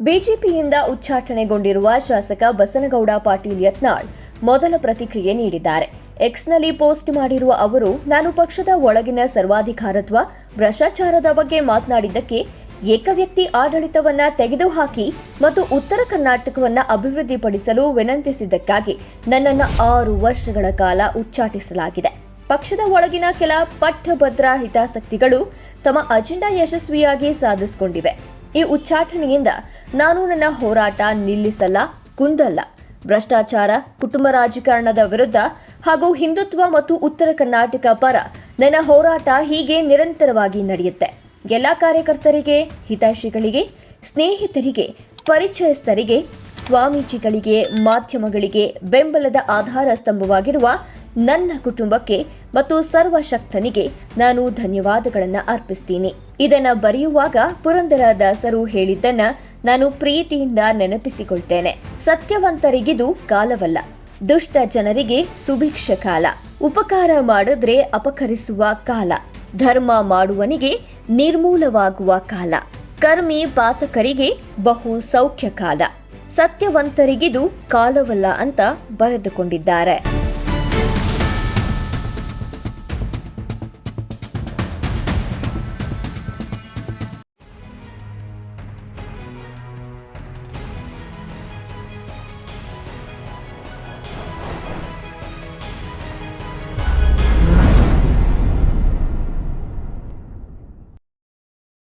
ಬಿಜೆಪಿಯಿಂದ ಉಚ್ಚಾಟನೆಗೊಂಡಿರುವ ಶಾಸಕ ಬಸನಗೌಡ ಪಾಟೀಲ್ ಯತ್ನಾಳ್ ಮೊದಲ ಪ್ರತಿಕ್ರಿಯೆ ನೀಡಿದ್ದಾರೆ. ಎಕ್ಸ್ನಲ್ಲಿ ಪೋಸ್ಟ್ ಮಾಡಿರುವ ಅವರು, ನಾನು ಪಕ್ಷದ ಒಳಗಿನ ಸರ್ವಾಧಿಕಾರತ್ವ, ಭ್ರಷ್ಟಾಚಾರದ ಬಗ್ಗೆ ಮಾತನಾಡಿದ್ದಕ್ಕೆ, ಏಕವ್ಯಕ್ತಿ ಆಡಳಿತವನ್ನ ತೆಗೆದುಹಾಕಿ ಮತ್ತು ಉತ್ತರ ಕರ್ನಾಟಕವನ್ನ ಅಭಿವೃದ್ಧಿಪಡಿಸಲು ವಿನಂತಿಸಿದ್ದಕ್ಕಾಗಿ ನನ್ನನ್ನು 6 ವರ್ಷಗಳ ಕಾಲ ಉಚ್ಚಾಟಿಸಲಾಗಿದೆ. ಪಕ್ಷದ ಒಳಗಿನ ಕೆಲ ಪಟ್ಟಭದ್ರ ಹಿತಾಸಕ್ತಿಗಳು ತಮ್ಮ ಅಜೆಂಡಾ ಯಶಸ್ವಿಯಾಗಿ ಸಾಧಿಸಿಕೊಂಡಿವೆ. ಈ ಉಚ್ಚಾಟನೆಯಿಂದ ನಾನು ನನ್ನ ಹೋರಾಟ ನಿಲ್ಲಿಸಲ್ಲ, ಕುಂದಲ್ಲ. ಭ್ರಷ್ಟಾಚಾರ, ಕುಟುಂಬ ರಾಜಕಾರಣದ ವಿರುದ್ಧ ಹಾಗೂ ಹಿಂದುತ್ವ ಮತ್ತು ಉತ್ತರ ಕರ್ನಾಟಕ ಪರ ನನ್ನ ಹೋರಾಟ ಹೀಗೆ ನಿರಂತರವಾಗಿ ನಡೆಯುತ್ತೆ. ಎಲ್ಲ ಕಾರ್ಯಕರ್ತರಿಗೆ, ಹಿತೈಷಿಗಳಿಗೆ, ಸ್ನೇಹಿತರಿಗೆ, ಪರಿಚಯಸ್ಥರಿಗೆ, ಸ್ವಾಮೀಜಿಗಳಿಗೆ, ಮಾಧ್ಯಮಗಳಿಗೆ ಬೆಂಬಲದ ಆಧಾರ ಸ್ತಂಭವಾಗಿರುವ ನನ್ನ ಕುಟುಂಬಕ್ಕೆ ಮತ್ತು ಸರ್ವಶಕ್ತನಿಗೆ ನಾನು ಧನ್ಯವಾದಗಳನ್ನು ಅರ್ಪಿಸ್ತೀನಿ. ಇದನ್ನ ಬರೆಯುವಾಗ ಪುರಂದರದಾಸರು ಹೇಳಿದ್ದನ್ನ ನಾನು ಪ್ರೀತಿಯಿಂದ ನೆನಪಿಸಿಕೊಳ್ತೇನೆ. ಸತ್ಯವಂತರಿಗಿದು ಕಾಲವಲ್ಲ, ದುಷ್ಟ ಜನರಿಗೆ ಸುಭಿಕ್ಷ ಕಾಲ. ಉಪಕಾರ ಮಾಡಿದ್ರೆ ಅಪಕರಿಸುವ ಕಾಲ, ಧರ್ಮ ಮಾಡುವನಿಗೆ ನಿರ್ಮೂಲವಾಗುವ ಕಾಲ, ಕರ್ಮಿ ಪಾತಕರಿಗೆ ಬಹು ಸೌಖ್ಯ ಕಾಲ. ಸತ್ಯವಂತರಿಗಿದು ಕಾಲವಲ್ಲ ಅಂತ ಬರೆದುಕೊಂಡಿದ್ದಾರೆ.